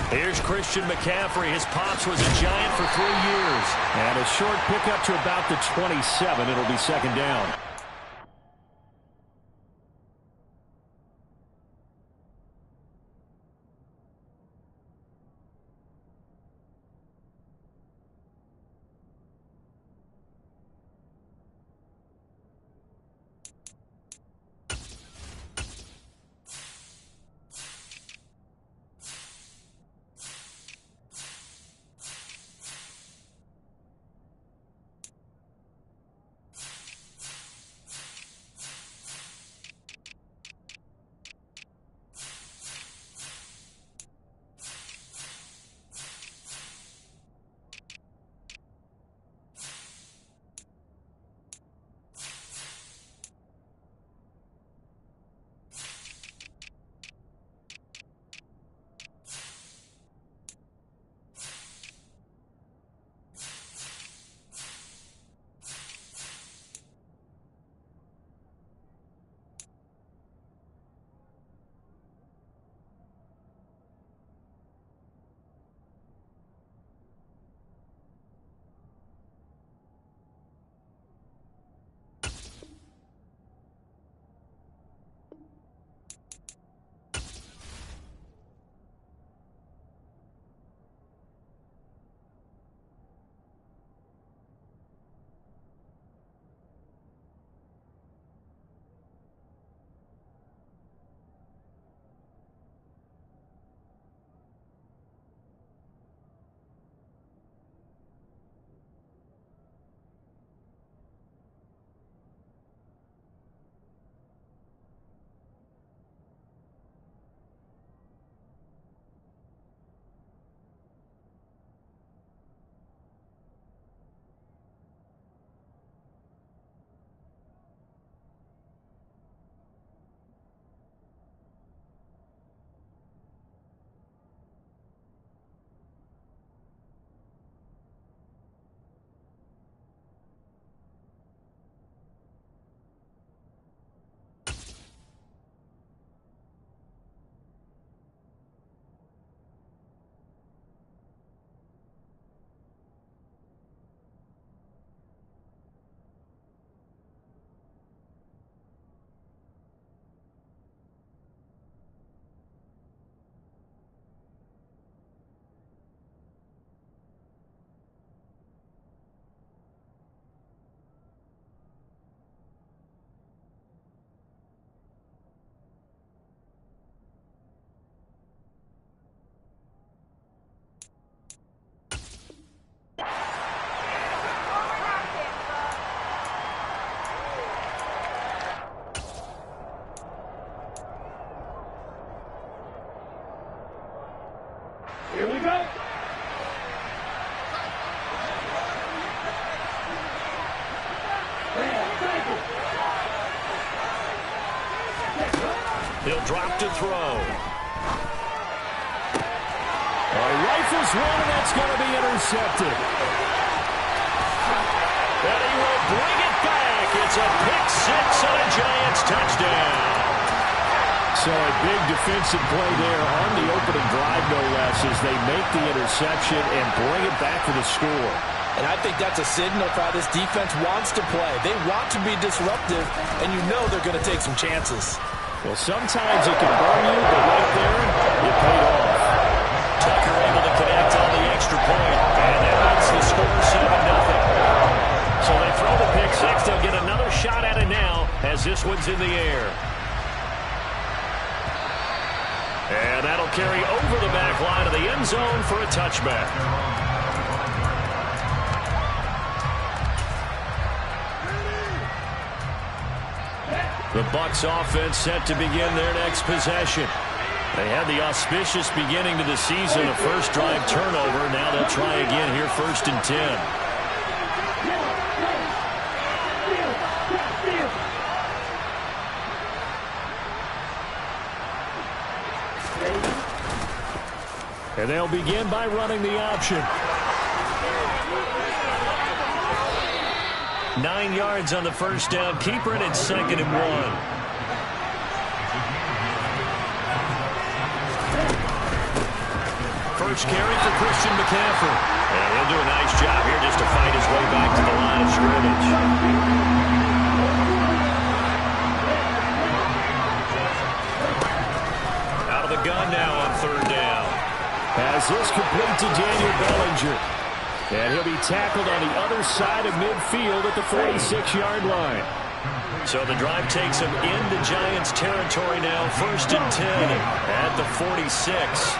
Here's Christian McCaffrey. His pops was a Giant for 3 years. And a short pickup to about the 27. It'll be second down. Here we go. He'll drop to throw. Rifles one, and that's going to be intercepted. And he will bring it back. It's a pick six and a Giants touchdown. So a big defensive play there on the opening drive, no less, as they make the interception and bring it back to the score. And I think that's a signal for how this defense wants to play. They want to be disruptive, and you know they're going to take some chances. Well, sometimes it can burn you, but right there, it paid off. Tucker able to connect on the extra point, and that makes the score 7-0. So they throw the pick six. They'll get another shot at it now as this one's in the air. And that'll carry over the back line of the end zone for a touchback. The Bucs offense set to begin their next possession. They had the auspicious beginning to the season, a first drive turnover. Now they'll try again here, 1st and 10. And they'll begin by running the option. 9 yards on the first down. Keeper it at 2nd and 1. first carry for Christian McCaffrey. And he'll do a nice job here just to fight his way back to the line of scrimmage. Out of the gun now on third down. As this complete to Daniel Bellinger. And he'll be tackled on the other side of midfield at the 46-yard line. So the drive takes him into Giants territory now. First and 10 at the 46.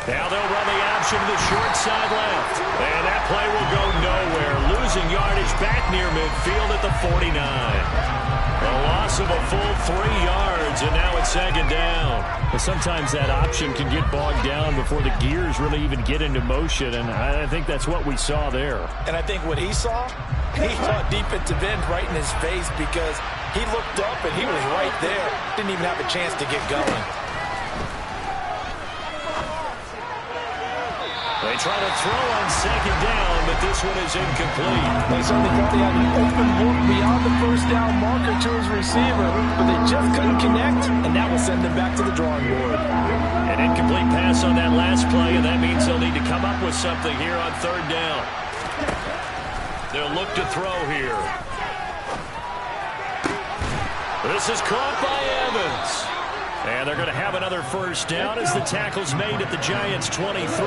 Now they'll run the option to the short side left. And that play will go nowhere. Losing yardage back near midfield at the 49. A loss of a full 3 yards, and now it's second down. But sometimes that option can get bogged down before the gears really even get into motion, and I think that's what we saw there. And I think what he saw defensive end right in his face, because he looked up and he was right there. Didn't even have a chance to get going. They try to throw on second down, but this one is incomplete. They certainly thought they had an open look beyond the first down marker to his receiver, but they just couldn't connect, and that will send them back to the drawing board. An incomplete pass on that last play, and that means they'll need to come up with something here on third down. They'll look to throw here. This is caught by Evans. And they're going to have another first down as the tackle's made at the Giants' 23.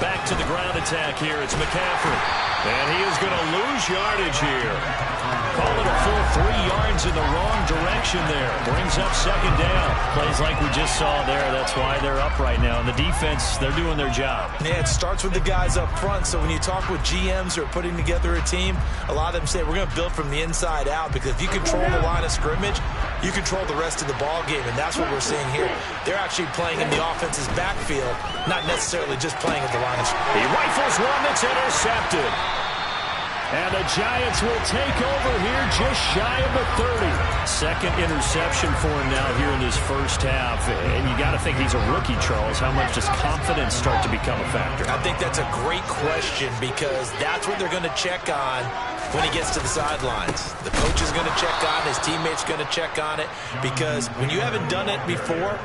Back to the ground attack here. It's McCaffrey. And he is going to lose yardage here. Call it a full 3 yards in the wrong direction there. Brings up second down. Plays like we just saw there. That's why they're up right now. And the defense, they're doing their job. Yeah, it starts with the guys up front. So when you talk with GMs who are putting together a team, a lot of them say we're going to build from the inside out, because if you control the line of scrimmage, you control the rest of the ball game, and that's what we're seeing here. They're actually playing in the offense's backfield, not necessarily just playing at the line of scrimmage. He rifles one that's intercepted. And the Giants will take over here just shy of the 30. Second interception for him now here in this first half. And you got to think he's a rookie, Charles. How much does confidence start to become a factor? I think that's a great question, because that's what they're going to check on when he gets to the sidelines. The coach is going to check on, his teammates going to check on it, because when you haven't done it before,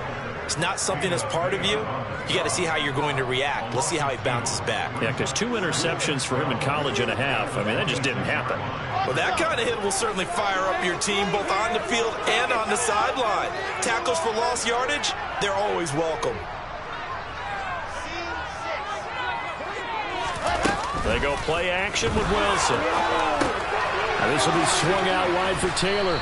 it's not something that's part of you. You got to see how you're going to react. Let's see how he bounces back. Yeah, because 2 interceptions for him in college and a half. I mean, that just didn't happen. Well, that kind of hit will certainly fire up your team both on the field and on the sideline. Tackles for lost yardage, they're always welcome. They go play action with Wilson. Now this will be swung out wide for Taylor.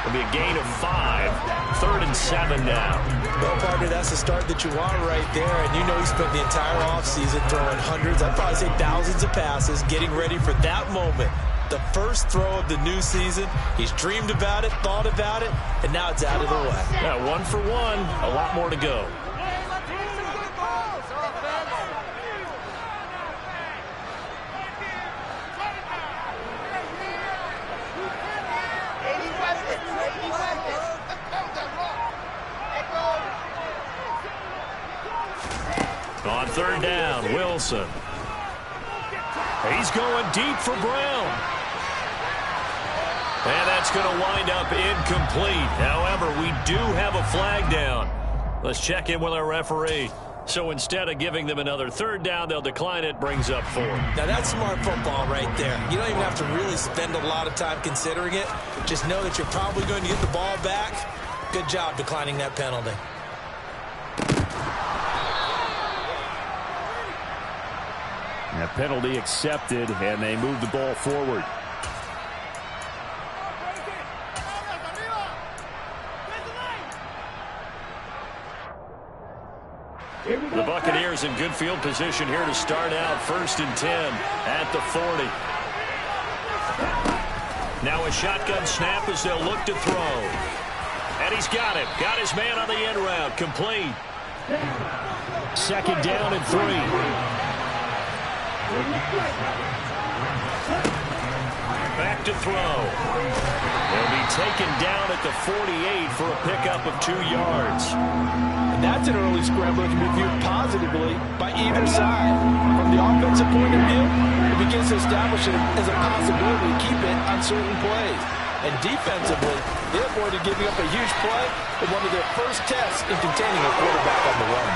It'll be a gain of 5. 3rd and 7 now. Well, partner, that's the start that you want right there. And you know he spent the entire offseason throwing hundreds, I'd probably say thousands of passes, getting ready for that moment. The first throw of the new season. He's dreamed about it, thought about it, and now it's out of the way. Yeah, 1 for 1. A lot more to go. On third down, Wilson. He's going deep for Brown. And that's going to wind up incomplete. However, we do have a flag down. Let's check in with our referee. So instead of giving them another third down, they'll decline it. Brings up 4. Now that's smart football right there. You don't even have to really spend a lot of time considering it. Just know that you're probably going to get the ball back. Good job declining that penalty. And a penalty accepted, and they move the ball forward. The Buccaneers in good field position here to start out. 1st and 10 at the 40. Now a shotgun snap as they'll look to throw. And he's got him. Got his man on the end route. Complete. 2nd down and 3. back to throw. He'll be taken down at the 48 for a pickup of 2 yards. And that's an early scramble that can be viewed positively by either side. From the offensive point of view, it begins to establish it as a possibility to keep it on certain plays. And defensively, they avoided giving up a huge play in one of their first tests in containing a quarterback on the run.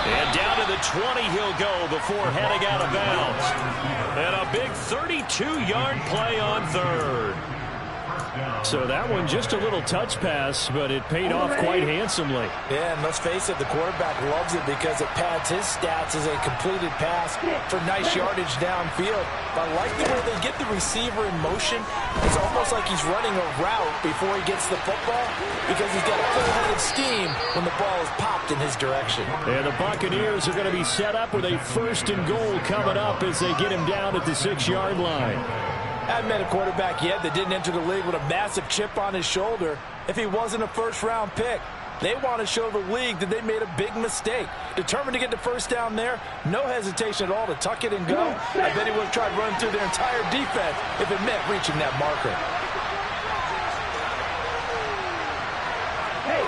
And down to the 20 he'll go before heading out of bounds. And a big 32-yard play on third. So that one just a little touch pass, but it paid off quite handsomely. Yeah, and let's face it, the quarterback loves it because it pads his stats as a completed pass for nice yardage downfield. But I like the way they get the receiver in motion. It's almost like he's running a route before he gets the football because he's got a full head of steam when the ball is popped in his direction. And the Buccaneers are going to be set up with a 1st and goal coming up as they get him down at the 6-yard line. I haven't met a quarterback yet that didn't enter the league with a massive chip on his shoulder if he wasn't a first-round pick. They want to show the league that they made a big mistake. Determined to get the first down there, no hesitation at all to tuck it and go. I bet he would have tried running through their entire defense if it meant reaching that marker. Hey,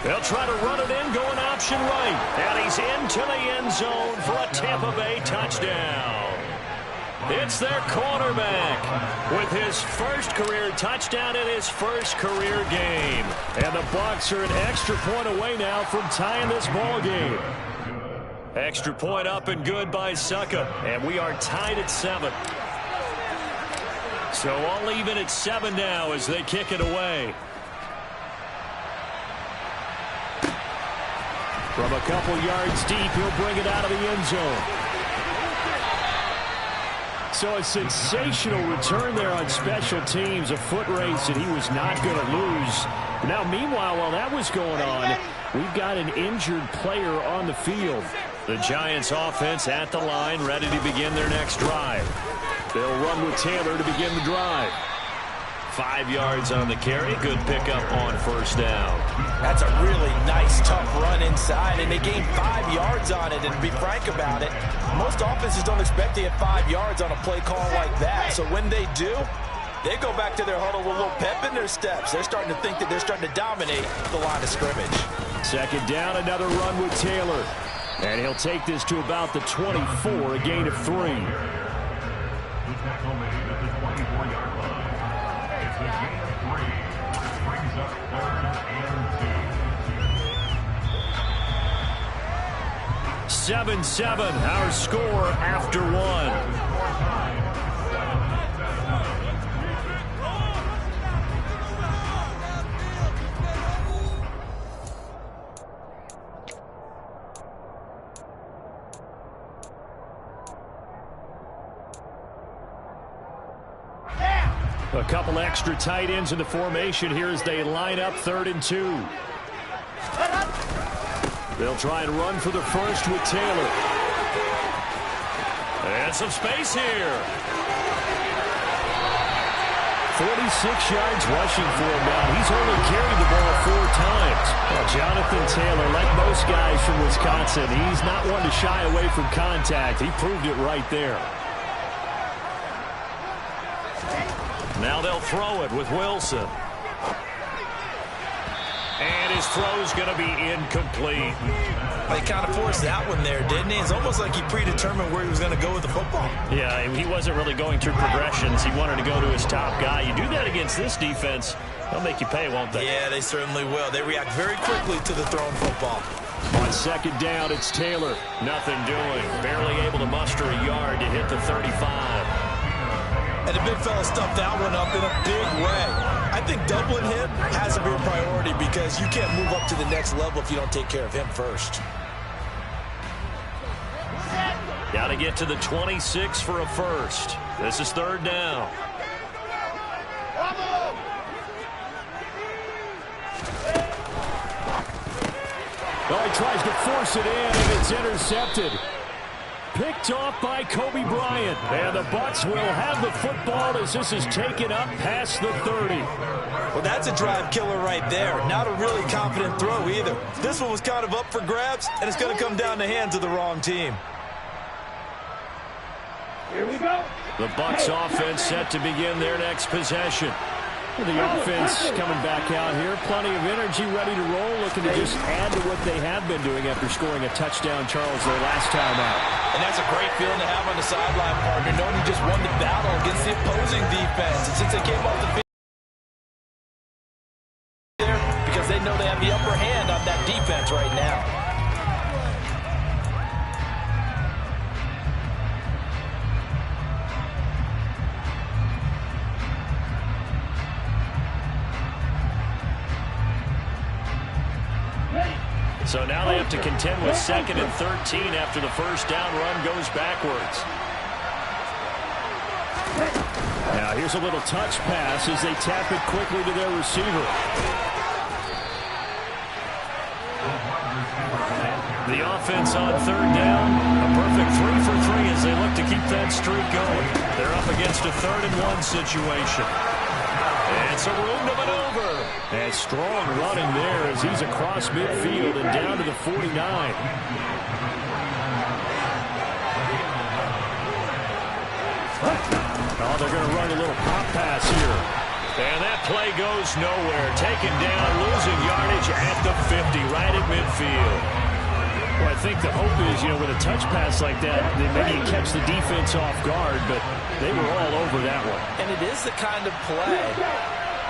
They'll try to run it in, going option right. And he's into the end zone for a Tampa Bay touchdown. It's their quarterback with his first career touchdown in his first career game. And the Bucs are an extra point away now from tying this ball game. Extra point up and good by Succa. And we are tied at 7. So all even at 7 now as they kick it away. From a couple yards deep, he'll bring it out of the end zone. So a sensational return there on special teams, a foot race that he was not going to lose. Now, meanwhile, while that was going on, we've got an injured player on the field. The Giants offense at the line, ready to begin their next drive. They'll run with Taylor to begin the drive. 5 yards on the carry. Good pickup on first down. That's a really nice, tough run inside, and they gained 5 yards on it. And to be frank about it, most offenses don't expect to get 5 yards on a play call like that. So when they do, they go back to their huddle with a little pep in their steps. They're starting to think that they're starting to dominate the line of scrimmage. 2nd down, another run with Taylor. And he'll take this to about the 24, a gain of 3. 7-7, our score after 1. A couple extra tight ends in the formation here as they line up 3rd and 2. They'll try and run for the first with Taylor. And some space here. 46 yards rushing for him now. He's only carried the ball 4 times. Well, Jonathan Taylor, like most guys from Wisconsin, he's not one to shy away from contact. He proved it right there. Now they'll throw it with Wilson. And his throw's going to be incomplete. They kind of forced that one there, didn't he? It's almost like he predetermined where he was going to go with the football. Yeah, he wasn't really going through progressions. He wanted to go to his top guy. You do that against this defense, they'll make you pay, won't they? Yeah, they certainly will. They react very quickly to the thrown football. On 2nd down, it's Taylor. Nothing doing. Barely able to muster a yard to hit the 35. And the big fella stuffed that one up in a big way. I think doubling him has to be a priority because you can't move up to the next level if you don't take care of him first. Got to get to the 26 for a first. This is 3rd down. Oh, he tries to force it in, and it's intercepted. picked off by Kobe Bryant. And the Bucks will have the football as this is taken up past the 30. Well, that's a drive killer right there. Not a really confident throw either. This one was kind of up for grabs, and it's going to come down the hands of the wrong team. Here we go. The Bucks offense set to begin their next possession. The offense coming back out here. Plenty of energy, ready to roll, looking to just add to what they have been doing after scoring a touchdown, Charles, their last time out. And that's a great feeling to have on the sideline, partner, knowing you just won the battle against the opposing defense. And since they came off the field there, because they know they have the upper hand on that defense right now. So now they have to contend with 2nd and 13 after the first down run goes backwards. Now here's a little touch pass as they tap it quickly to their receiver. The offense on 3rd down, a perfect 3 for 3 as they look to keep that streak going. They're up against a 3rd and 1 situation. And some room to maneuver. And strong running there as he's across midfield and down to the 49. Oh, they're going to run a little pop pass here. And that play goes nowhere. Taken down, losing yardage at the 50, right at midfield. Well, I think the hope is, with a touch pass like that, then maybe you catch the defense off guard, but they were all over that one. And it is the kind of play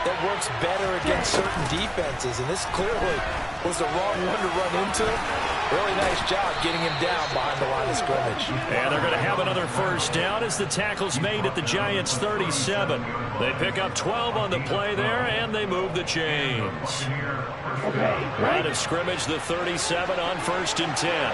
that works better against certain defenses, and this clearly was the wrong one to run into. Really nice job getting him down behind the line of scrimmage. And they're going to have another first down as the tackle's made at the Giants' 37. They pick up 12 on the play there, and they move the chains. Line of scrimmage, the 37 on 1st and 10.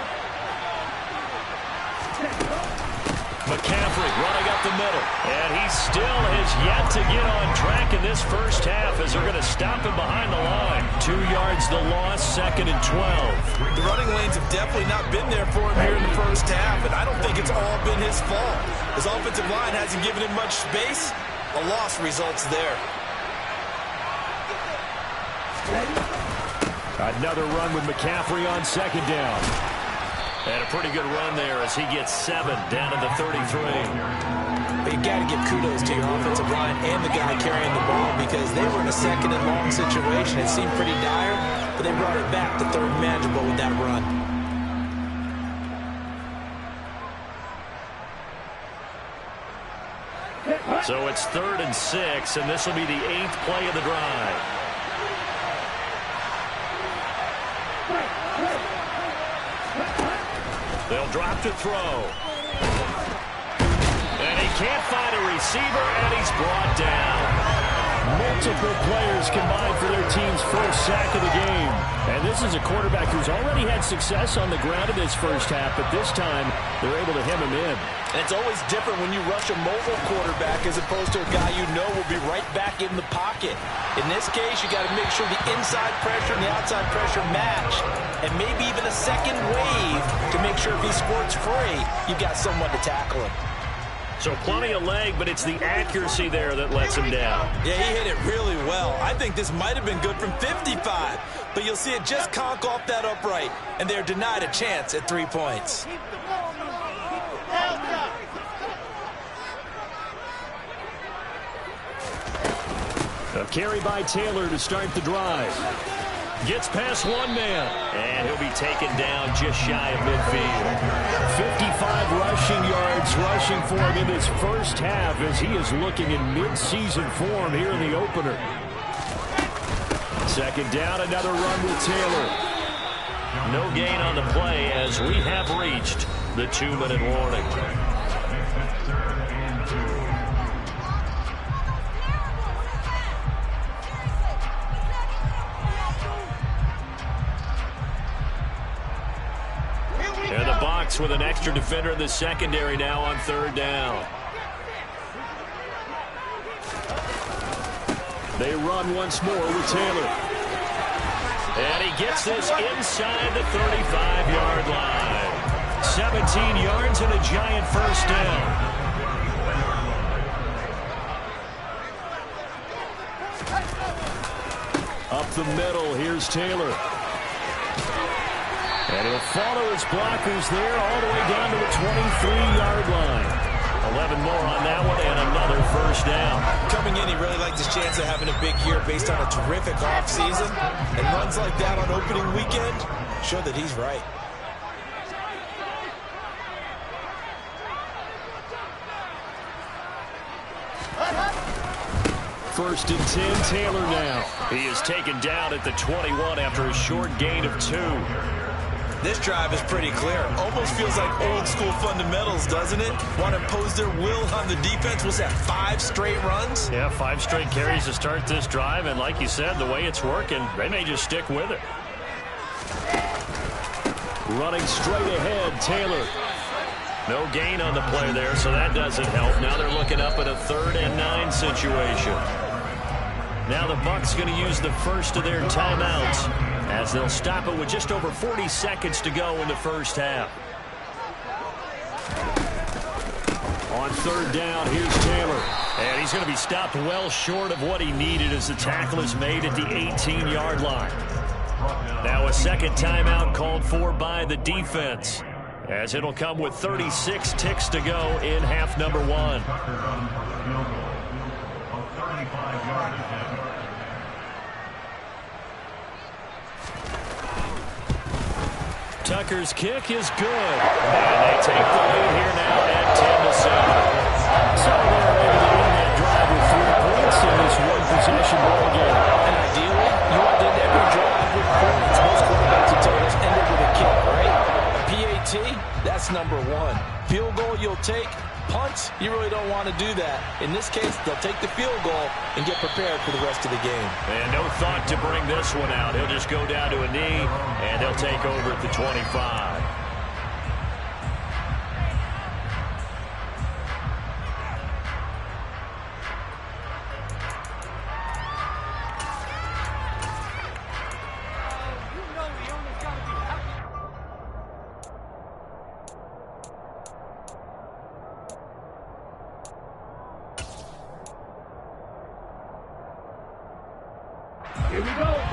McCaffrey running up the middle. And he still has yet to get on track in this first half as they're going to stop him behind the line. 2 yards the loss, 2nd and 12. The running lanes have definitely not been there for him here in the first half, and I don't think it's all been his fault. His offensive line hasn't given him much space. A loss results there. Another run with McCaffrey on 2nd down. And a pretty good run there as he gets 7 down to the 33. But you got to give kudos to your offensive line and the guy carrying the ball because they were in a 2nd and long situation. It seemed pretty dire, but they brought it back to 3rd and manageable with that run. So it's 3rd and 6, and this will be the 8th play of the drive. They'll drop to throw. And he can't find a receiver, and he's brought down. Multiple players combined for their team's first sack of the game. And this is a quarterback who's already had success on the ground in this first half, but this time they're able to hem him in. And it's always different when you rush a mobile quarterback as opposed to a guy you know will be right back in the pocket. In this case, you got to make sure the inside pressure and the outside pressure match, and maybe even a second wave to make sure if he squirts free, you've got someone to tackle him. So plenty of leg, but it's the accuracy there that lets him down. Yeah, he hit it really well. I think this might have been good from 55, but you'll see it just conk off that upright, and they're denied a chance at 3 points. A carry by Taylor to start the drive. Gets past one man, and he'll be taken down just shy of midfield. 55 rushing yards rushing for him in this first half as he is looking in mid-season form here in the opener. 2nd down, another run with Taylor. No gain on the play as we have reached the 2-minute warning. And the Bucs with an extra defender in the secondary now on 3rd down. They run once more with Taylor. And he gets this inside the 35-yard line. 17 yards and a giant first down. Up the middle, here's Taylor. And he'll follow his blockers there all the way down to the 23-yard line. 11 more on that one and another first down. Coming in, he really liked his chance of having a big year based on a terrific offseason. And runs like that on opening weekend show that he's right. First and 10, Taylor now. He is taken down at the 21 after a short gain of 2. This drive is pretty clear. Almost feels like old school fundamentals, doesn't it? Want to impose their will on the defense. Was that 5 straight runs? Yeah, 5 straight carries to start this drive. And like you said, the way it's working, they may just stick with it. Running straight ahead, Taylor. No gain on the play there, so that doesn't help. Now they're looking up at a 3rd and 9 situation. Now the Bucs going to use the first of their timeouts as they'll stop it with just over 40 seconds to go in the first half. On 3rd down, here's Taylor. And he's going to be stopped well short of what he needed as the tackle is made at the 18-yard line. Now a second timeout called for by the defense, as it'll come with 36 ticks to go in half number 1. Tucker's kick is good. And they take the lead here now at 10-7. So they're able to win that drive with 3 points in this one-possession ball game. And ideally, you want to end every drive with points. Most quarterbacks and totals ended with a kick, right? PAT, that's number 1. Field goal you'll take. Punts, you really don't want to do that. In this case, they'll take the field goal and get prepared for the rest of the game. And no thought to bring this one out. He'll just go down to a knee, and he'll take over at the 25.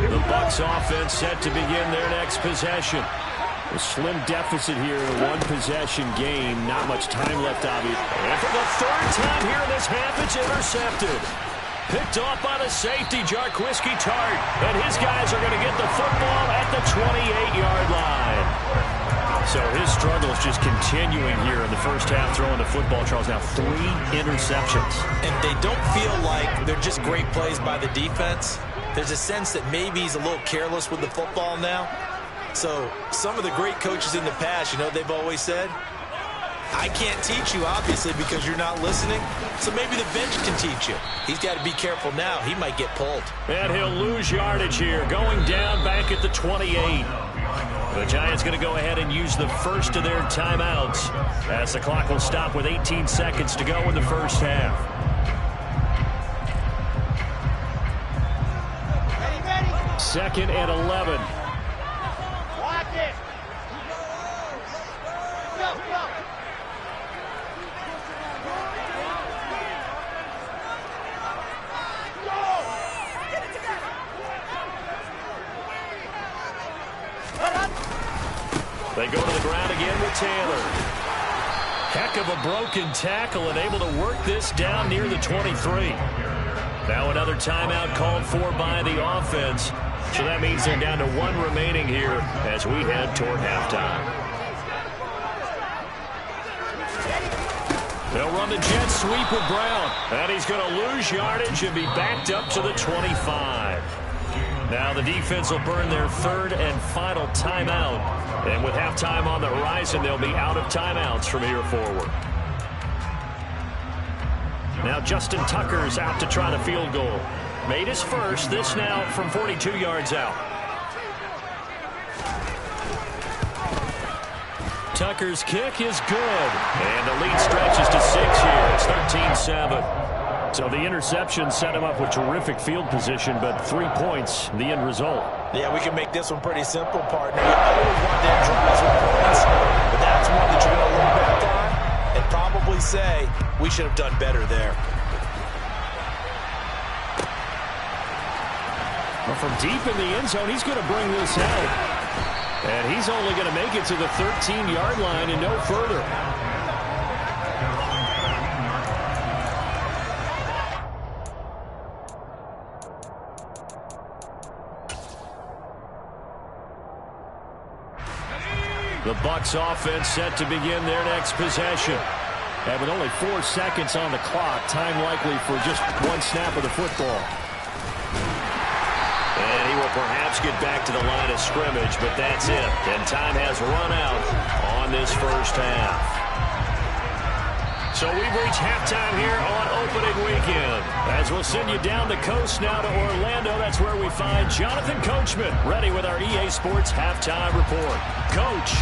The Bucs offense set to begin their next possession. A slim deficit here in a one-possession game. Not much time left, obviously. And for the 3rd time here in this half, it's intercepted. Picked off by the safety, Jarquiski Tart. And his guys are going to get the football at the 28-yard line. So his struggle is just continuing here in the first half, throwing the football. Charles, now 3 interceptions. And they don't feel like they're just great plays by the defense. There's a sense that maybe he's a little careless with the football now. So some of the great coaches in the past, you know, they've always said, I can't teach you, obviously, because you're not listening. So maybe the bench can teach you. He's got to be careful now. He might get pulled. And he'll lose yardage here, going down back at the 28. The Giants going to go ahead and use the first of their timeouts as the clock will stop with 18 seconds to go in the first half. Second and 11. Watch it. Go, go. They go to the ground again with Taylor. Heck of a broken tackle and able to work this down near the 23. Now another timeout called for by the offense. So that means they're down to 1 remaining here as we head toward halftime. They'll run the jet sweep with Brown. And he's going to lose yardage and be backed up to the 25. Now the defense will burn their 3rd and final timeout. And with halftime on the horizon, they'll be out of timeouts from here forward. Now Justin Tucker's out to try the field goal. Made his first, this now from 42 yards out. Tucker's kick is good. And the lead stretches to 6 here. It's 13-7. So the interception set him up with terrific field position, but 3 points, the end result. Yeah, we can make this one pretty simple, partner. You always want their drives with points, but that's one that you're going to look back on and probably say, we should have done better there. Well, from deep in the end zone, he's going to bring this out. And he's only going to make it to the 13-yard line and no further. The Bucs offense set to begin their next possession. And with only 4 seconds on the clock, time likely for just one snap of the football. And he will perhaps get back to the line of scrimmage, but that's it. And time has run out on this first half. So we've reached halftime here on opening weekend. As we'll send you down the coast now to Orlando, that's where we find Jonathan Coachman, ready with our EA Sports halftime report. Coach.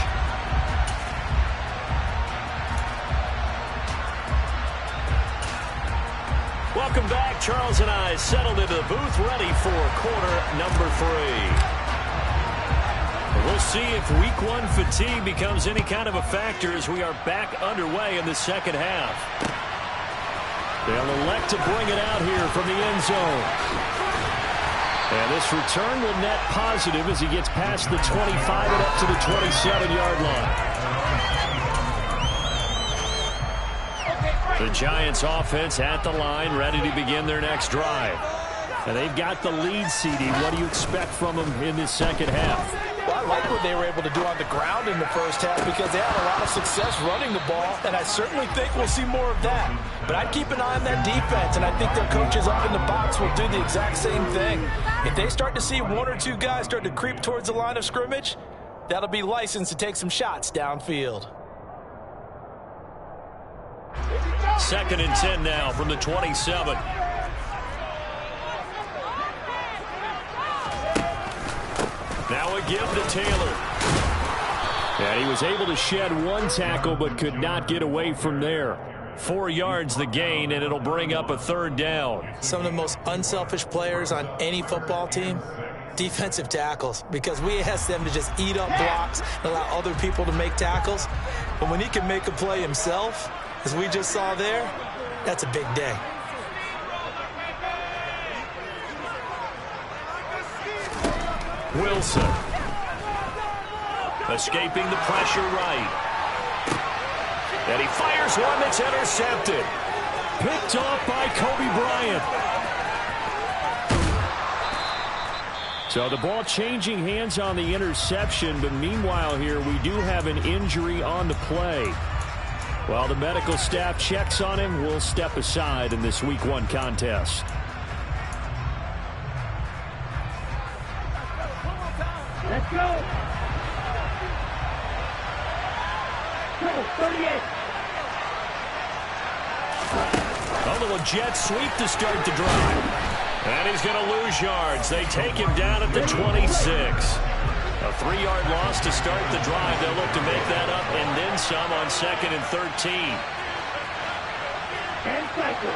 Welcome back. Charles and I settled into the booth, ready for quarter number 3. We'll see if week 1 fatigue becomes any kind of a factor as we are back underway in the second half. They'll elect to bring it out here from the end zone. And this return will net positive as he gets past the 25 and up to the 27-yard line. The Giants offense at the line, ready to begin their next drive. And they've got the lead, CD. What do you expect from them in this second half? Well, I like what they were able to do on the ground in the first half because they had a lot of success running the ball, and I certainly think we'll see more of that. But I'd keep an eye on that defense, and I think their coaches up in the box will do the exact same thing. If they start to see 1 or 2 guys start to creep towards the line of scrimmage, that'll be licensed to take some shots downfield. 2nd and 10 now from the 27. Now a give to Taylor. And he was able to shed 1 tackle but could not get away from there. 4 yards the gain, and it'll bring up a 3rd down. Some of the most unselfish players on any football team, defensive tackles, because we ask them to just eat up blocks and allow other people to make tackles. But when he can make a play himself, as we just saw there, that's a big day. Wilson. Escaping the pressure right. And he fires one that's intercepted. Picked off by Kobe Bryant. So the ball changing hands on the interception, but meanwhile here we do have an injury on the play. While the medical staff checks on him, we'll step aside in this week 1 contest. Let's go. Go, 38. A little jet sweep to start the drive. And he's going to lose yards. They take him down at the 26. A 3-yard loss to start the drive. They'll look to make that up and then some on 2nd and 13. And cycle.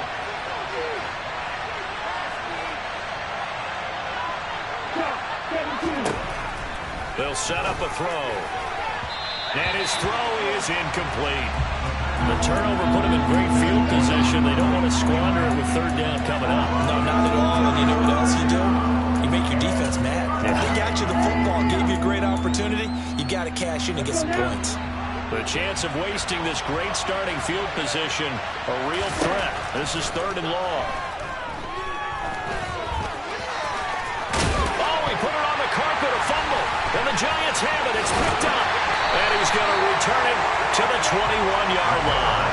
Stop, 17. They'll set up a throw. And his throw is incomplete. The turnover put him in great field position. They don't want to squander it with 3rd down coming up. No, not at all. And you know what else you do? You make your defense mad. Yeah. They got you the football, gave you a great opportunity. You got to cash in and get some points. The chance of wasting this great starting field position, a real threat. This is 3rd and long. Oh, he put it on the carpet, a fumble. And the Giants have it. It's picked up. And he's going to return it to the 21-yard line.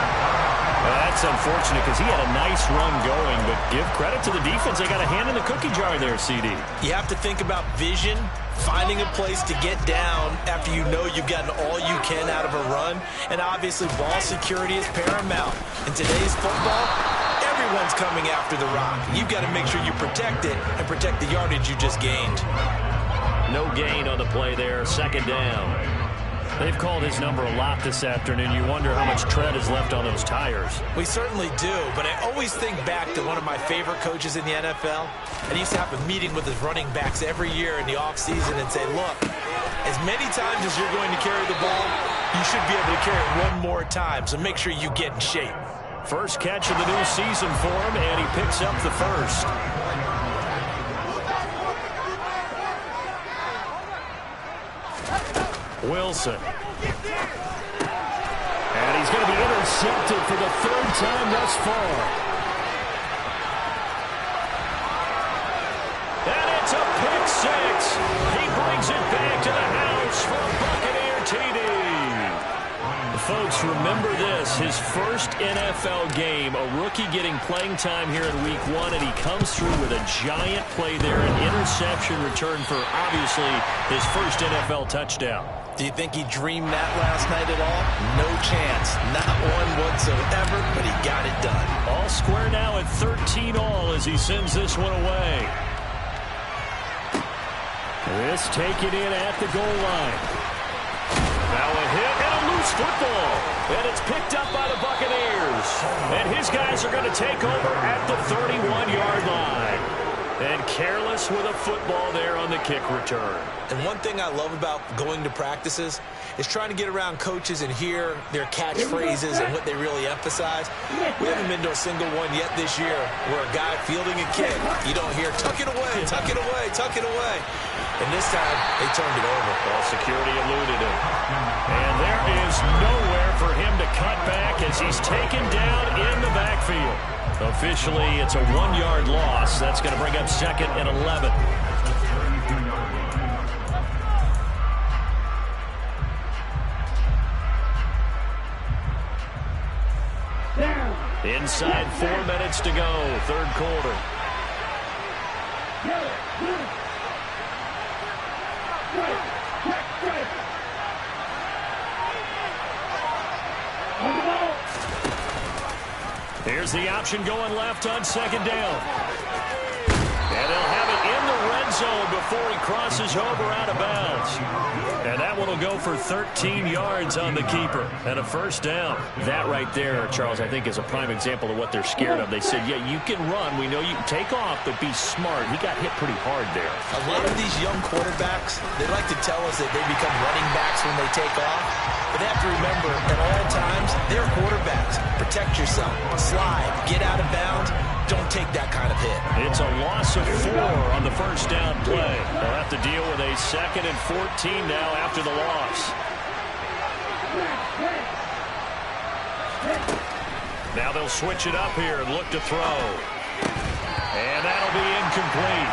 Well, that's unfortunate because he had a nice run going, but give credit to the defense. They got a hand in the cookie jar there, CD. You have to think about vision, finding a place to get down after you know you've gotten all you can out of a run, and obviously ball security is paramount. In today's football, everyone's coming after the rock. You've got to make sure you protect it and protect the yardage you just gained. No gain on the play there, 2nd down. They've called his number a lot this afternoon. You wonder how much tread is left on those tires. We certainly do, but I always think back to one of my favorite coaches in the NFL. And he used to have a meeting with his running backs every year in the offseason and say, look, as many times as you're going to carry the ball, you should be able to carry it one more time, so make sure you get in shape. First catch of the new season for him, and he picks up the first. Wilson. And he's going to be intercepted for the third time thus far. And it's a pick six. He brings it back to the house for a Buccaneer TD. Folks, remember this, his first NFL game, a rookie getting playing time here in week 1, and he comes through with a giant play there, an interception return for, obviously, his first NFL touchdown. Do you think he dreamed that last night at all? No chance. Not one whatsoever, but he got it done. All square now at 13-all as he sends this one away. This taken in at the goal line. Now a hit and a loose football. And it's picked up by the Buccaneers. And his guys are going to take over at the 31-yard line. And careless with a football there on the kick return. And one thing I love about going to practices is trying to get around coaches and hear their catchphrases and what they really emphasize. We haven't been to a single one yet this year where a guy fielding a kick, you don't hear, tuck it away, tuck it away, tuck it away. And this time, they turned it over. Well, security eluded him. And there is nowhere for him to cut back as he's taken down in the backfield. Officially, it's a 1-yard loss. That's going to bring up 2nd and 11. Inside 4 minutes to go, third quarter. Here's the option going left on 2nd down. And they'll have it in the red zone before he crosses over out of bounds. And that one will go for 13 yards on the keeper and a first down. That right there, Charles, I think is a prime example of what they're scared of. They said, yeah, you can run. We know you can take off, but be smart. He got hit pretty hard there. A lot of these young quarterbacks, they like to tell us that they become running backs when they take off. But they have to remember, at all times, they're quarterbacks. Protect yourself. Slide. Get out of bounds. Don't take that kind of hit. It's a loss of 4 on the first down play. They'll have to deal with a 2nd and 14 now after the loss. Now they'll switch it up here and look to throw. And that'll be incomplete.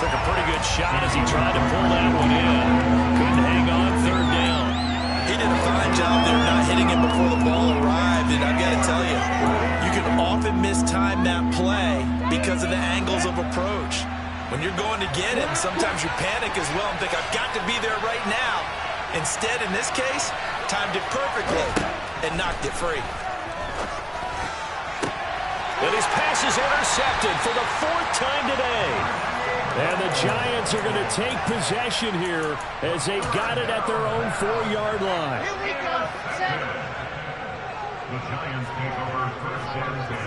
Took a pretty good shot as he tried to pull that one in. Couldn't hang on, third down. He did a fine job there not hitting it before the ball arrived. And I've got to tell you, you can often mistime that play because of the angles of approach. When you're going to get it, sometimes you panic as well and think, I've got to be there right now. Instead, in this case, timed it perfectly and knocked it free. And his pass is intercepted for the 4th time today. And the Giants are going to take possession here as they've got it at their own 4-yard line. Here we go. Set. The Giants take over first and 10.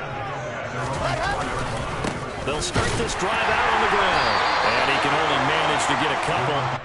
They'll start this drive out on the ground. And he can only manage to get a couple.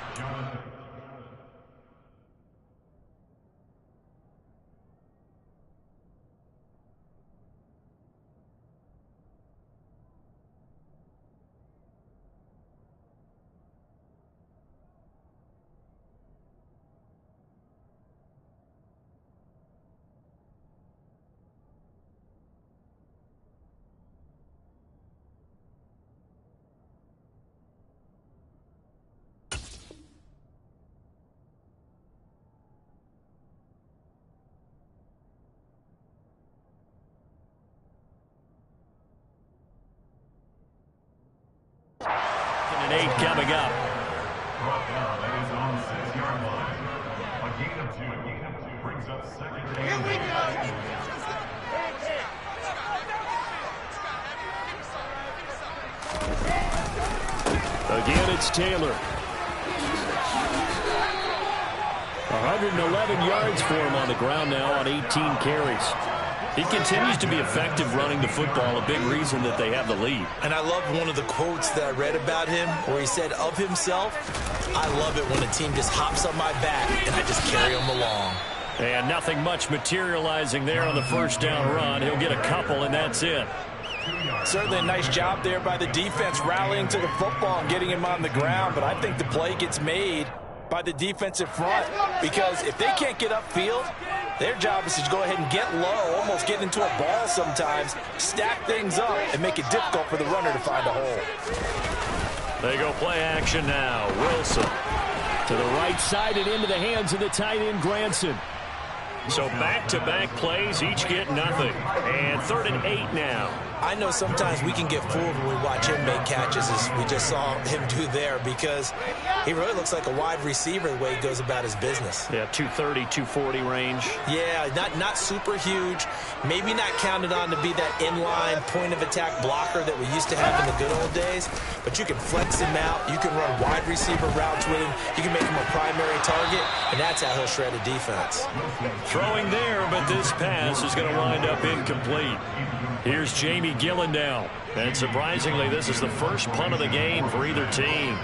And 8 coming up. Brought down, that is on the 6-yard line. A gain of 2 brings up 2nd and 10. Here we go. Again, it's Taylor. 111 yards for him on the ground now on 18 carries. He continues to be effective running the football, a big reason that they have the lead. And I love one of the quotes that I read about him where he said of himself, I love it when a team just hops on my back and I just carry them along. And nothing much materializing there on the first down run. He'll get a couple, and that's it. Certainly a nice job there by the defense rallying to the football and getting him on the ground, but I think the play gets made by the defensive front because if they can't get upfield, their job is to go ahead and get low, almost get into a ball sometimes, stack things up, and make it difficult for the runner to find a hole. They go play action now. Wilson to the right side and into the hands of the tight end, Granson. So back-to-back plays, each get nothing. And 3rd and 8 now. I know sometimes we can get fooled when we watch him make catches, as we just saw him do there, because he really looks like a wide receiver the way he goes about his business. Yeah, 230, 240 range. Yeah, not super huge. Maybe not counted on to be that inline point-of-attack blocker that we used to have in the good old days, but you can flex him out. You can run wide receiver routes with him. You can make him a primary target, and that's how he'll shred a defense. Throwing there, but this pass is going to wind up incomplete. Here's Jamie Gillen now. And surprisingly, this is the first punt of the game for either team.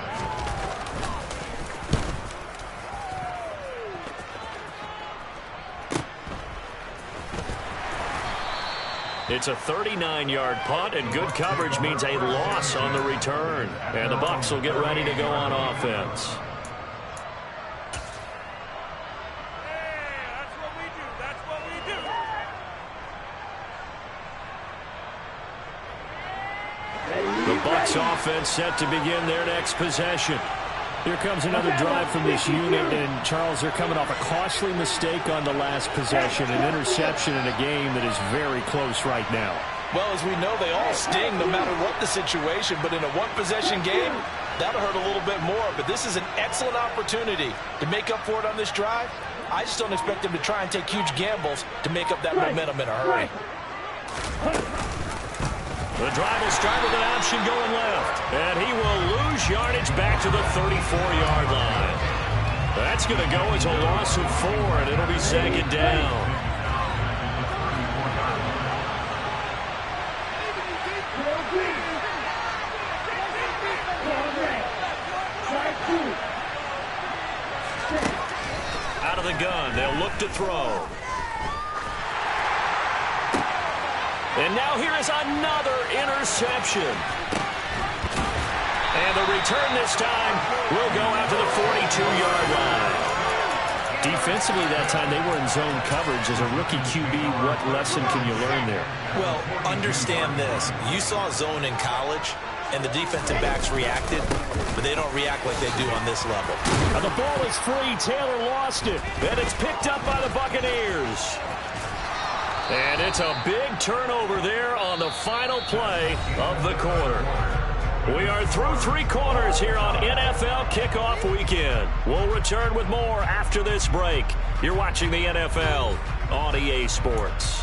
It's a 39-yard punt, and good coverage means a loss on the return. And the Bucs will get ready to go on offense. Offense set to begin their next possession. Here comes another drive from this unit, and Charles, they're coming off a costly mistake on the last possession, an interception in a game that is very close right now. Well, as we know, they all sting no matter what the situation, but in a one-possession game, that'll hurt a little bit more. But this is an excellent opportunity to make up for it on this drive. I just don't expect them to try and take huge gambles to make up that momentum in a hurry. The drive will start with an option going left. And he will lose yardage back to the 34-yard line. That's going to go as a loss of 4, and it'll be 2nd down. Out of the gun, they'll look to throw. And now here is another interception. And the return this time will go out to the 42-yard line. Defensively that time, they were in zone coverage. As a rookie QB, what lesson can you learn there? Well, understand this. You saw zone in college, and the defensive backs reacted, but they don't react like they do on this level. And the ball is free. Taylor lost it. And it's picked up by the Buccaneers. And it's a big turnover there on the final play of the quarter. We are through 3 quarters here on NFL Kickoff Weekend. We'll return with more after this break. You're watching the NFL on EA Sports.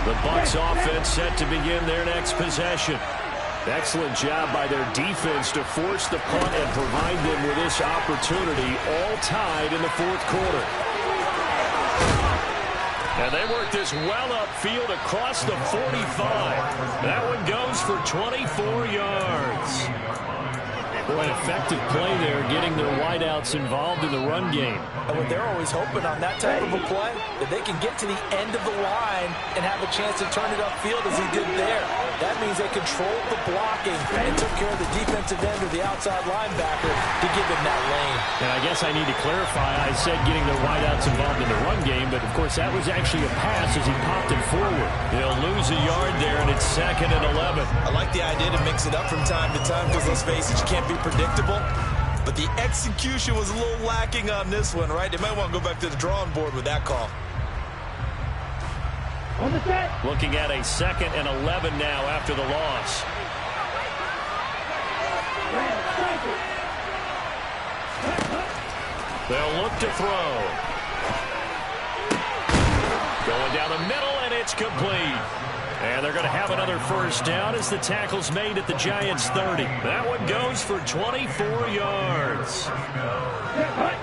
The Bucs offense set to begin their next possession. Excellent job by their defense to force the punt and provide them with this opportunity, all tied in the 4th quarter. And they work this well upfield across the 45. That one goes for 24 yards. Boy, an effective play there, getting their wideouts involved in the run game. And what they're always hoping on that type of a play, that they can get to the end of the line and have a chance to turn it upfield as he did there. That means they controlled the blocking and took care of the defensive end or the outside linebacker to give him that lane. And I guess I need to clarify, I said getting their wideouts involved in the run game, but of course that was actually a pass as he popped it forward. He'll lose a yard there, and it's 2nd and 11. I like the idea to mix it up from time to time because, let's face it, you can't be predictable. But the execution was a little lacking on this one, right? They might want to go back to the drawing board with that call. On the set. Looking at a 2nd and 11 now after the loss. They'll look to throw. Going down the middle, and it's complete. And they're going to have another first down as the tackle's made at the Giants' 30. That one goes for 24 yards.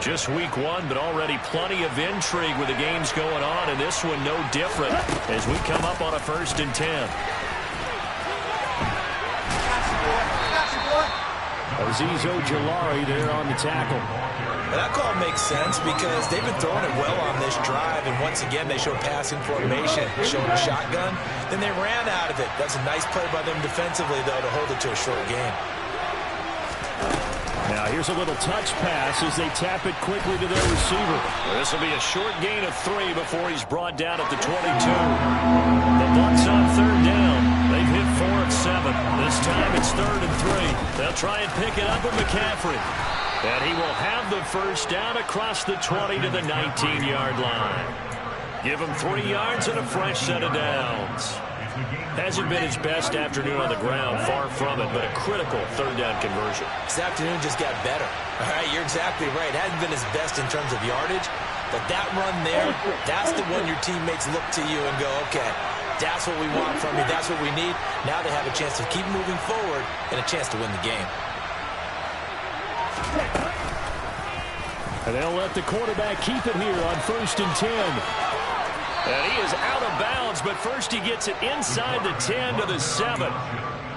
Just week one, but already plenty of intrigue with the games going on, and this one no different as we come up on a 1st and 10. Azeez Ojulari there on the tackle. Well, that call makes sense because they've been throwing it well on this drive, and once again they showed passing formation, showing a shotgun. Then they ran out of it. That's a nice play by them defensively, though, to hold it to a short game. Now here's a little touch pass as they tap it quickly to their receiver. This will be a short gain of 3 before he's brought down at the 22. The Bucs on 3rd down. They've hit 4 of 7. This time it's 3rd and 3. They'll try and pick it up with McCaffrey. And he will have the first down across the 20 to the 19-yard line. Give him 3 yards and a fresh set of downs. Hasn't been his best afternoon on the ground, far from it, but a critical 3rd down conversion. This afternoon just got better. All right, you're exactly right. Hasn't been his best in terms of yardage, but that run there, that's the one your teammates look to you and go, okay, that's what we want from you. That's what we need. Now they have a chance to keep moving forward and a chance to win the game. And they'll let the quarterback keep it here on 1st and 10. And he is out of bounds, but first he gets it inside the 10 to the 7.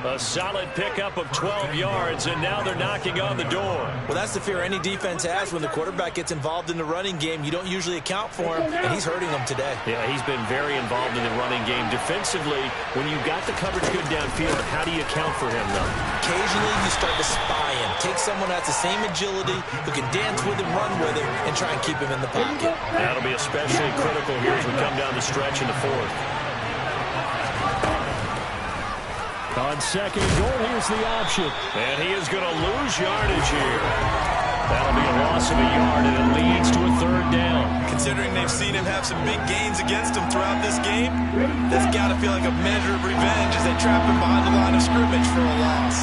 A solid pickup of 12 yards, and now they're knocking on the door. Well, that's the fear any defense has when the quarterback gets involved in the running game. You don't usually account for him, and he's hurting them today. Yeah, he's been very involved in the running game. Defensively, when you've got the coverage good downfield, how do you account for him, though? Occasionally, you start to spy him. Take someone that has the same agility, who can dance with him, run with him, and try and keep him in the pocket. That'll be especially critical here as we come down the stretch in the 4th. On 2nd and goal, here's the option. And he is going to lose yardage here. That'll be a loss of a yard, and it leads to a 3rd down. Considering they've seen him have some big gains against him throughout this game, that's got to feel like a measure of revenge as they trap him behind the line of scrimmage for a loss.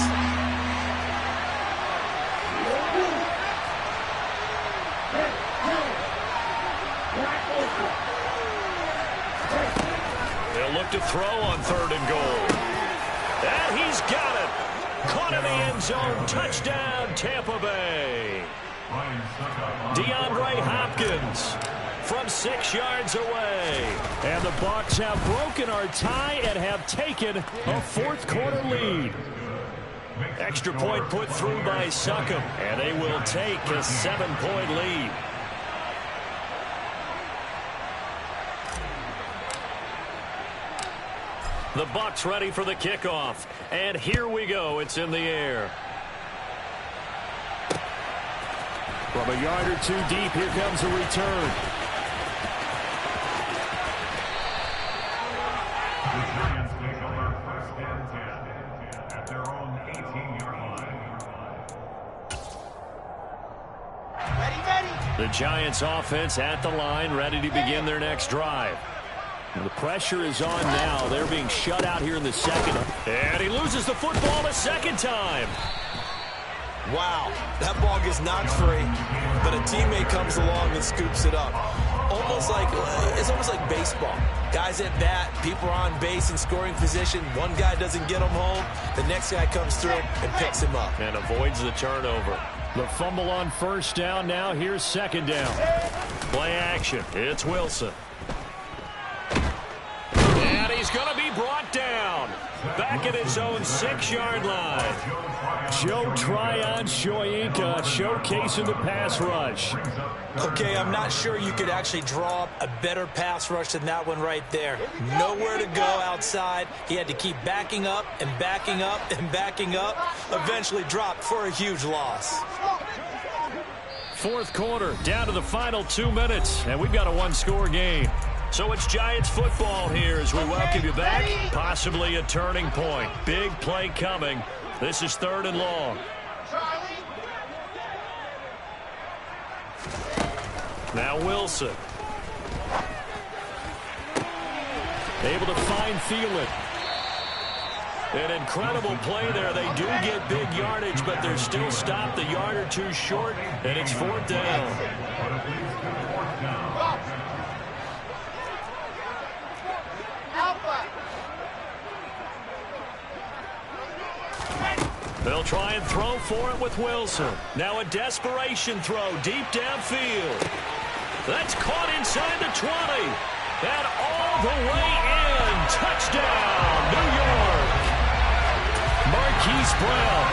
They'll look to throw on 3rd and goal. And he's got it. Caught in the end zone. Touchdown, Tampa Bay. DeAndre Hopkins from 6 yards away. And the Bucs have broken our tie and have taken a 4th quarter lead. Extra point put through by Succop. And they will take a 7-point lead. The Bucs ready for the kickoff. And here we go. It's in the air. From a yard or 2 deep, here comes a return. The Giants take over 1st and 10 at their own 18-yard line. The Giants offense at the line, ready to begin their next drive. The pressure is on now. They're being shut out here in the 2nd. And he loses the football a 2nd time. Wow, that ball gets knocked free, but a teammate comes along and scoops it up. It's almost like baseball. Guys at bat, people are on base in scoring position. One guy doesn't get him home. The next guy comes through and picks him up. And avoids the turnover. The fumble on 1st down now. Here's 2nd down. Play action. It's Wilson. And he's going to be brought down. Back at his own 6-yard line. Joe Tryon-Shoyinka showcasing the pass rush. Okay, I'm not sure you could actually draw up a better pass rush than that one right there. Nowhere to go outside. He had to keep backing up and backing up and backing up. Eventually dropped for a huge loss. 4th quarter, down to the final 2 minutes, and we've got a 1-score game. So it's Giants football here as we welcome you back. Possibly a turning point. Big play coming. This is 3rd and long. Now Wilson. Able to find Thielen. An incredible play there. They do get big yardage, but they're still stopped a yard or 2 short, and it's 4th down. They'll try and throw for it with Wilson. Now a desperation throw deep downfield. That's caught inside the 20. And all the way in. Touchdown, New York. Marquise Brown,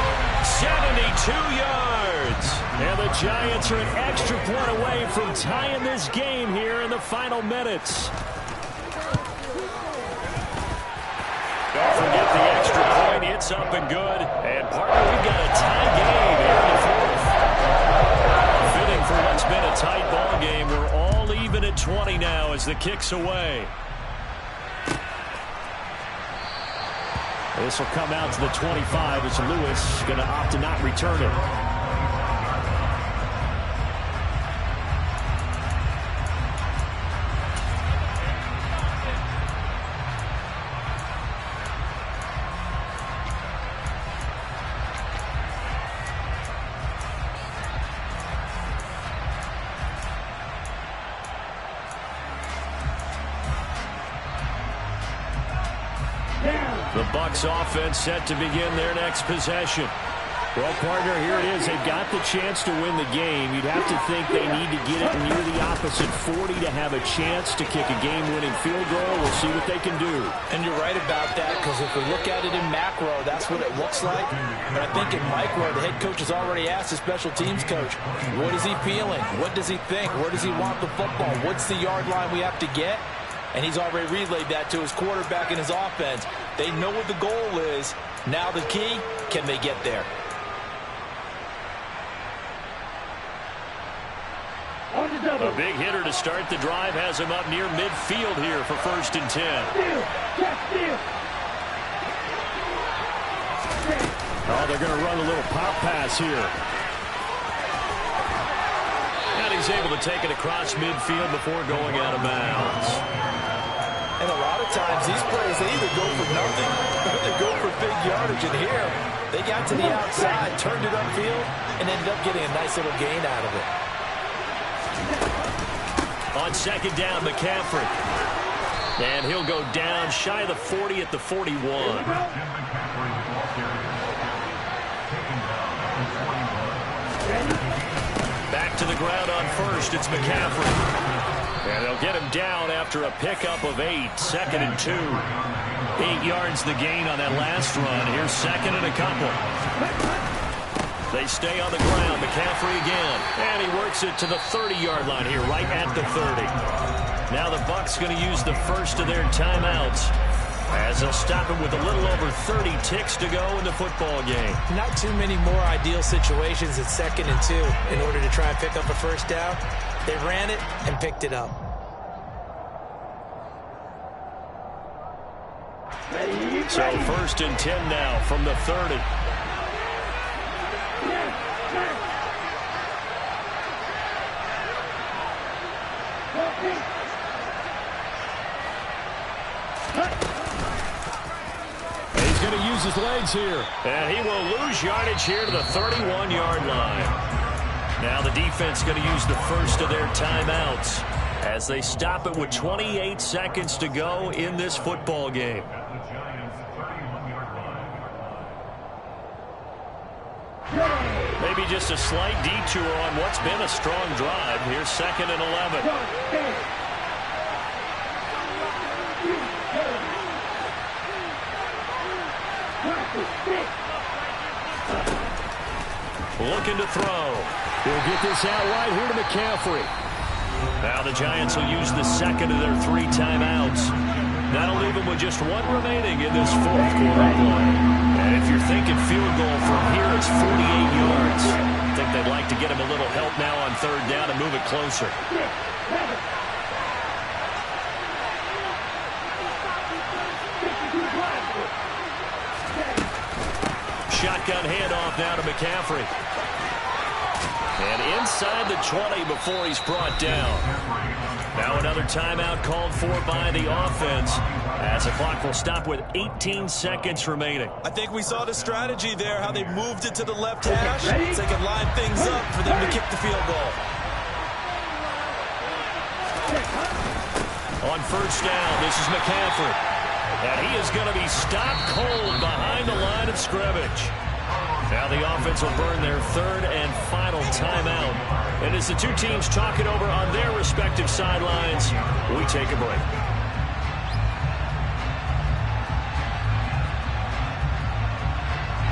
72 yards. And the Giants are an extra point away from tying this game here in the final minutes. Don't forget the extra point. It's up and good. And, partner, we've got a tie game here in the fourth. Fitting for what's been a tight ball game. We're all even at 20 now as the kick's away. This will come out to the 25 as Lewis going to opt to not return it. The Bucs offense set to begin their next possession. Well, partner, here it is. They've got the chance to win the game. You'd have to think they need to get it near the opposite 40 to have a chance to kick a game-winning field goal. We'll see what they can do. And you're right about that, because if we look at it in macro, that's what it looks like. But I think in micro, the head coach has already asked the special teams coach, what is he feeling? What does he think? Where does he want the football? What's the yard line we have to get? And he's already relayed that to his quarterback and his offense. They know what the goal is. Now the key, can they get there? A big hitter to start the drive has him up near midfield here for 1st and 10. Oh, they're going to run a little pop pass here. And he's able to take it across midfield before going out of bounds. And a lot of times these plays, they either go for nothing or they go for big yardage. And here, they got to the outside, turned it upfield, and ended up getting a nice little gain out of it. On 2nd down, McCaffrey. And he'll go down shy of the 40 at the 41. Back to the ground on 1st. It's McCaffrey. And they'll get him down after a pickup of 8. 2nd and 2. 8 yards the gain on that last run. Here's 2nd and a couple. They stay on the ground. McCaffrey again. And he works it to the 30-yard line here, right at the 30. Now the Bucs going to use the first of their timeouts as they'll stop it with a little over 30 ticks to go in the football game. Not too many more ideal situations at 2nd and 2 in order to try and pick up a first down. They ran it and picked it up. So 1st and 10 now from the 30. He's going to use his legs here. And he will lose yardage here to the 31-yard line. Now the defense going to use the first of their timeouts as they stop it with 28 seconds to go in this football game. Maybe just a slight detour on what's been a strong drive. Here's 2nd and 11. Looking to throw. He'll get this out right here to McCaffrey. Now the Giants will use the 2nd of their 3 timeouts. That'll leave them with just 1 remaining in this 4th quarter play. And if you're thinking field goal from here, it's 48 yards. I think they'd like to get him a little help now on 3rd down and move it closer. Shotgun handoff now to McCaffrey. And inside the 20 before he's brought down. Now another timeout called for by the offense as the clock will stop with 18 seconds remaining. I think we saw the strategy there, how they moved it to the left hash so they could line things up for them to kick the field goal. On 1st down, this is McCaffrey. And he is going to be stopped cold behind the line of scrimmage. Now the offense will burn their third and final timeout. And as the two teams talk it over on their respective sidelines, we take a break.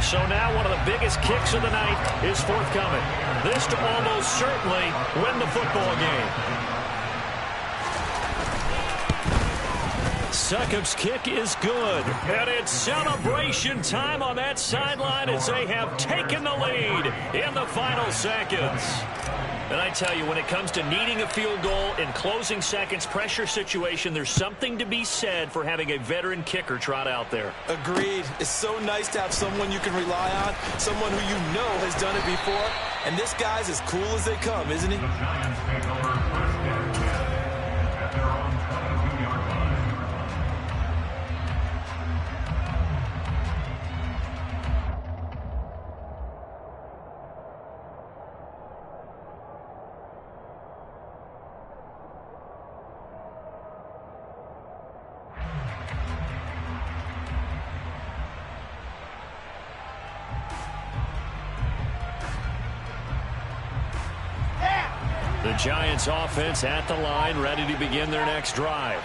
So now one of the biggest kicks of the night is forthcoming. This to almost certainly win the football game. Succop's kick is good. And it's celebration time on that sideline as they have taken the lead in the final seconds. And I tell you, when it comes to needing a field goal in closing seconds pressure situation, there's something to be said for having a veteran kicker trot out there. Agreed. It's so nice to have someone you can rely on, someone who you know has done it before. And this guy's as cool as they come, isn't he? The Giants take over first and 10 at their own 22-yard line. The Giants offense at the line, ready to begin their next drive.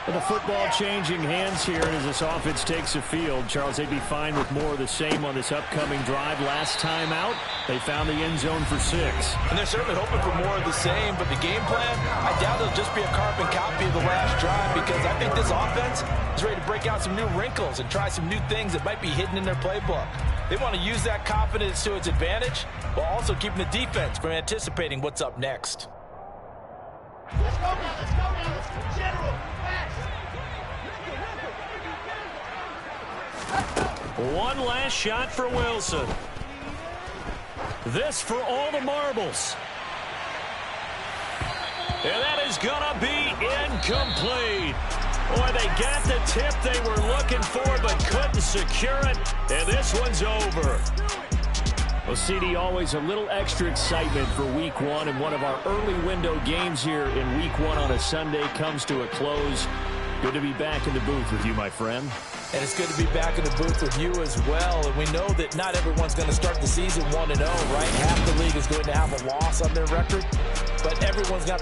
With the football changing hands here as this offense takes the field, Charles, they'd be fine with more of the same on this upcoming drive. Last time out, they found the end zone for 6. And they're certainly hoping for more of the same, but the game plan, I doubt it'll just be a carbon copy of the last drive, because I think this offense is ready to break out some new wrinkles and try some new things that might be hidden in their playbook. They want to use that confidence to its advantage, while also keeping the defense from anticipating what's up next. Let's go now, let's go now, let's go general, fast. One last shot for Wilson. This for all the marbles. And that is going to be incomplete. Boy, they got the tip they were looking for, but couldn't secure it. And this one's over. Well, CD, always a little extra excitement for Week 1, and one of our early window games here in Week 1 on a Sunday comes to a close. Good to be back in the booth with you, my friend. And it's good to be back in the booth with you as well. And we know that not everyone's going to start the season 1-0, right? Half the league is going to have a loss on their record, but everyone's got